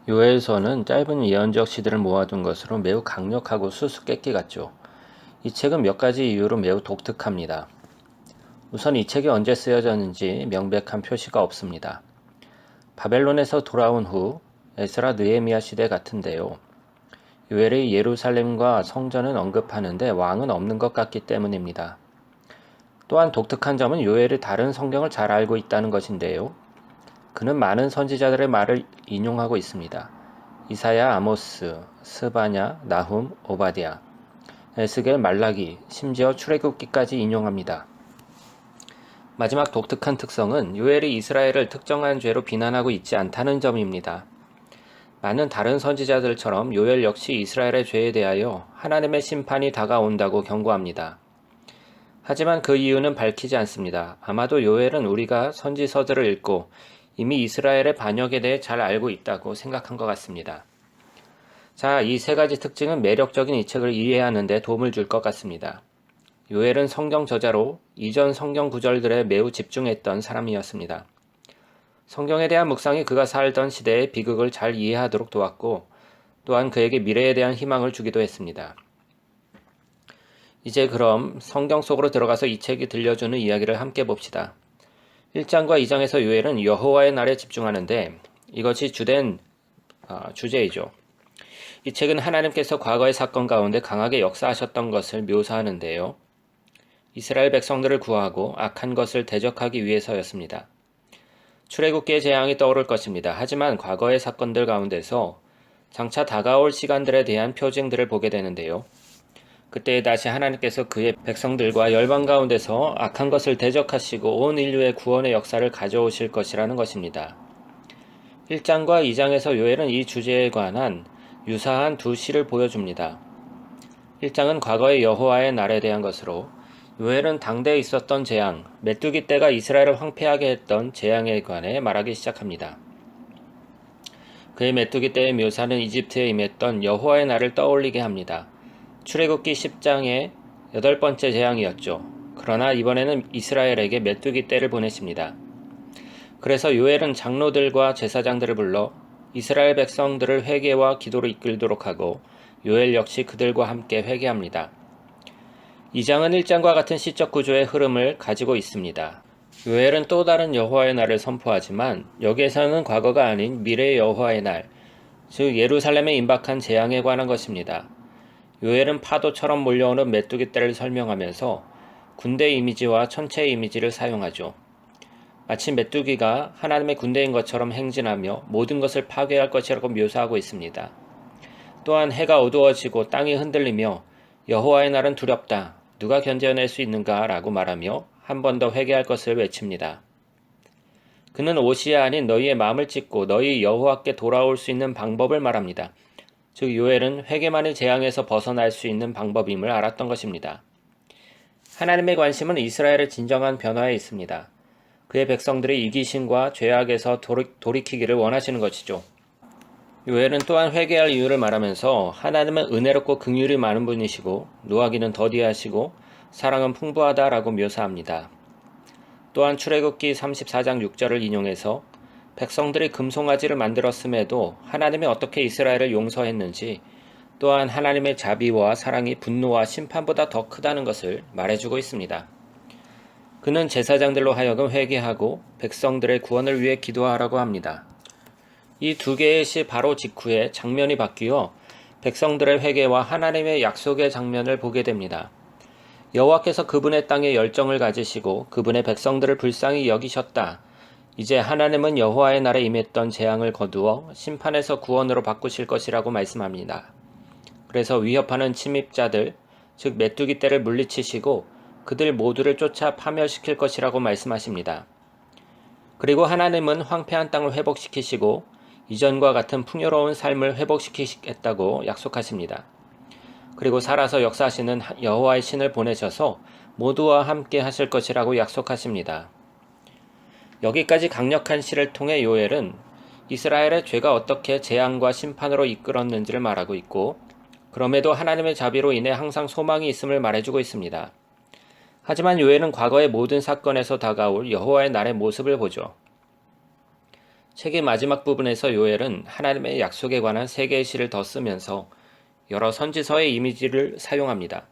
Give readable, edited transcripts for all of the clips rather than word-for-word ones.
요엘서는 짧은 예언적 시들을 모아둔 것으로 매우 강력하고 수수께끼 같죠. 이 책은 몇 가지 이유로 매우 독특합니다. 우선 이 책이 언제 쓰여졌는지 명백한 표시가 없습니다. 바벨론에서 돌아온 후 에스라 느헤미야 시대 같은데요. 요엘이 예루살렘과 성전은 언급하는데 왕은 없는 것 같기 때문입니다. 또한 독특한 점은 요엘이 다른 성경을 잘 알고 있다는 것인데요. 그는 많은 선지자들의 말을 인용하고 있습니다. 이사야, 아모스, 스바냐, 나훔, 오바댜, 에스겔, 말라기, 심지어 출애굽기까지 인용합니다. 마지막 독특한 특성은 요엘이 이스라엘을 특정한 죄로 비난하고 있지 않다는 점입니다. 많은 다른 선지자들처럼 요엘 역시 이스라엘의 죄에 대하여 하나님의 심판이 다가온다고 경고합니다. 하지만 그 이유는 밝히지 않습니다. 아마도 요엘은 우리가 선지서들을 읽고 이미 이스라엘의 반역에 대해 잘 알고 있다고 생각한 것 같습니다. 자, 이 세 가지 특징은 매력적인 이 책을 이해하는 데 도움을 줄 것 같습니다. 요엘은 성경 저자로 이전 성경 구절들에 매우 집중했던 사람이었습니다. 성경에 대한 묵상이 그가 살던 시대의 비극을 잘 이해하도록 도왔고, 또한 그에게 미래에 대한 희망을 주기도 했습니다. 이제 그럼 성경 속으로 들어가서 이 책이 들려주는 이야기를 함께 봅시다. 1장과 2장에서 요엘은 여호와의 날에 집중하는데 이것이 주된 주제이죠. 이 책은 하나님께서 과거의 사건 가운데 강하게 역사하셨던 것을 묘사하는데요. 이스라엘 백성들을 구하고 악한 것을 대적하기 위해서였습니다. 출애굽기의 재앙이 떠오를 것입니다. 하지만 과거의 사건들 가운데서 장차 다가올 시간들에 대한 표징들을 보게 되는데요. 그때 다시 하나님께서 그의 백성들과 열방 가운데서 악한 것을 대적하시고 온 인류의 구원의 역사를 가져오실 것이라는 것입니다. 1장과 2장에서 요엘은 이 주제에 관한 유사한 두 시를 보여줍니다. 1장은 과거의 여호와의 날에 대한 것으로, 요엘은 당대에 있었던 재앙, 메뚜기 떼가 이스라엘을 황폐하게 했던 재앙에 관해 말하기 시작합니다. 그의 메뚜기 떼의 묘사는 이집트에 임했던 여호와의 날을 떠올리게 합니다. 출애굽기 10장의 8번째 재앙이었죠. 그러나 이번에는 이스라엘에게 메뚜기 떼를 보내십니다. 그래서 요엘은 장로들과 제사장들을 불러 이스라엘 백성들을 회개와 기도로 이끌도록 하고 요엘 역시 그들과 함께 회개합니다. 2장은 1장과 같은 시적 구조의 흐름을 가지고 있습니다. 요엘은 또 다른 여호와의 날을 선포하지만 여기에서는 과거가 아닌 미래의 여호와의 날, 즉 예루살렘에 임박한 재앙에 관한 것입니다. 요엘은 파도처럼 몰려오는 메뚜기 떼를 설명하면서 군대 이미지와 천체 이미지를 사용하죠. 마치 메뚜기가 하나님의 군대인 것처럼 행진하며 모든 것을 파괴할 것이라고 묘사하고 있습니다. 또한 해가 어두워지고 땅이 흔들리며 여호와의 날은 두렵다, 누가 견뎌낼 수 있는가 라고 말하며 한 번 더 회개할 것을 외칩니다. 그는 옷이 아닌 너희의 마음을 찢고 너희 여호와께 돌아올 수 있는 방법을 말합니다. 즉 요엘은 회개만이 재앙에서 벗어날 수 있는 방법임을 알았던 것입니다. 하나님의 관심은 이스라엘의 진정한 변화에 있습니다. 그의 백성들이 이기심과 죄악에서 돌이키기를 원하시는 것이죠. 요엘은 또한 회개할 이유를 말하면서 하나님은 은혜롭고 긍휼이 많은 분이시고 노하기는 더디하시고 사랑은 풍부하다라고 묘사합니다. 또한 출애굽기 34장 6절을 인용해서 백성들이 금송아지를 만들었음에도 하나님이 어떻게 이스라엘을 용서했는지, 또한 하나님의 자비와 사랑이 분노와 심판보다 더 크다는 것을 말해주고 있습니다. 그는 제사장들로 하여금 회개하고 백성들의 구원을 위해 기도하라고 합니다. 이 두 개의 시 바로 직후에 장면이 바뀌어 백성들의 회개와 하나님의 약속의 장면을 보게 됩니다. 여호와께서 그분의 땅에 열정을 가지시고 그분의 백성들을 불쌍히 여기셨다. 이제 하나님은 여호와의 날에 임했던 재앙을 거두어 심판에서 구원으로 바꾸실 것이라고 말씀합니다. 그래서 위협하는 침입자들, 즉 메뚜기 떼를 물리치시고 그들 모두를 쫓아 파멸시킬 것이라고 말씀하십니다. 그리고 하나님은 황폐한 땅을 회복시키시고 이전과 같은 풍요로운 삶을 회복시키겠다고 약속하십니다. 그리고 살아서 역사하시는 여호와의 신을 보내셔서 모두와 함께 하실 것이라고 약속하십니다. 여기까지 강력한 시를 통해 요엘은 이스라엘의 죄가 어떻게 재앙과 심판으로 이끌었는지를 말하고 있고, 그럼에도 하나님의 자비로 인해 항상 소망이 있음을 말해주고 있습니다. 하지만 요엘은 과거의 모든 사건에서 다가올 여호와의 날의 모습을 보죠. 책의 마지막 부분에서 요엘은 하나님의 약속에 관한 세 개의 시를 더 쓰면서 여러 선지서의 이미지를 사용합니다.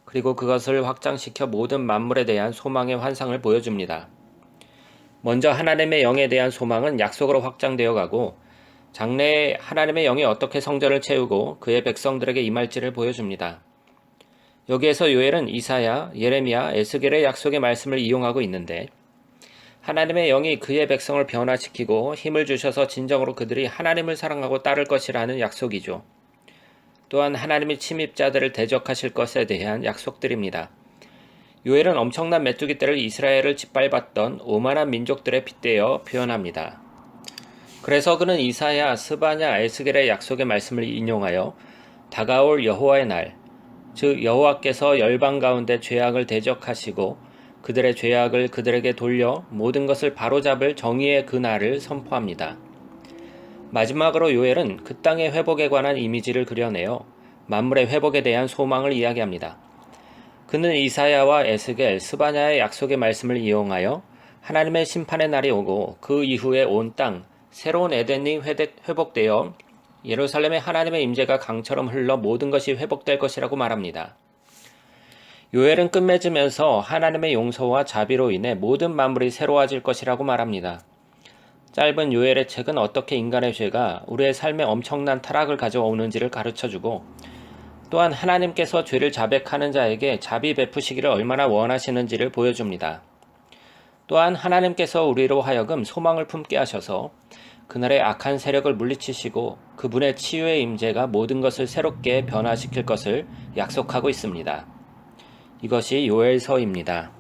그리고 그것을 확장시켜 모든 만물에 대한 소망의 환상을 보여줍니다. 먼저 하나님의 영에 대한 소망은 약속으로 확장되어 가고 장래에 하나님의 영이 어떻게 성전을 채우고 그의 백성들에게 임할지를 보여줍니다. 여기에서 요엘은 이사야, 예레미야, 에스겔의 약속의 말씀을 이용하고 있는데 하나님의 영이 그의 백성을 변화시키고 힘을 주셔서 진정으로 그들이 하나님을 사랑하고 따를 것이라는 약속이죠. 또한 하나님이 침입자들을 대적하실 것에 대한 약속들입니다. 요엘은 엄청난 메뚜기 떼를 이스라엘을 짓밟았던 오만한 민족들에 빗대어 표현합니다. 그래서 그는 이사야, 스바냐, 에스겔의 약속의 말씀을 인용하여 다가올 여호와의 날, 즉 여호와께서 열방 가운데 죄악을 대적하시고 그들의 죄악을 그들에게 돌려 모든 것을 바로잡을 정의의 그 날을 선포합니다. 마지막으로 요엘은 그 땅의 회복에 관한 이미지를 그려내어 만물의 회복에 대한 소망을 이야기합니다. 그는 이사야와 에스겔, 스바냐의 약속의 말씀을 이용하여 하나님의 심판의 날이 오고 그 이후에 온 땅, 새로운 에덴이 회복되어 예루살렘의 하나님의 임재가 강처럼 흘러 모든 것이 회복될 것이라고 말합니다. 요엘은 끝맺으면서 하나님의 용서와 자비로 인해 모든 만물이 새로워질 것이라고 말합니다. 짧은 요엘의 책은 어떻게 인간의 죄가 우리의 삶에 엄청난 타락을 가져오는지를 가르쳐주고 또한 하나님께서 죄를 자백하는 자에게 자비 베푸시기를 얼마나 원하시는지를 보여줍니다. 또한 하나님께서 우리로 하여금 소망을 품게 하셔서 그날의 악한 세력을 물리치시고 그분의 치유의 임재가 모든 것을 새롭게 변화시킬 것을 약속하고 있습니다. 이것이 요엘서입니다.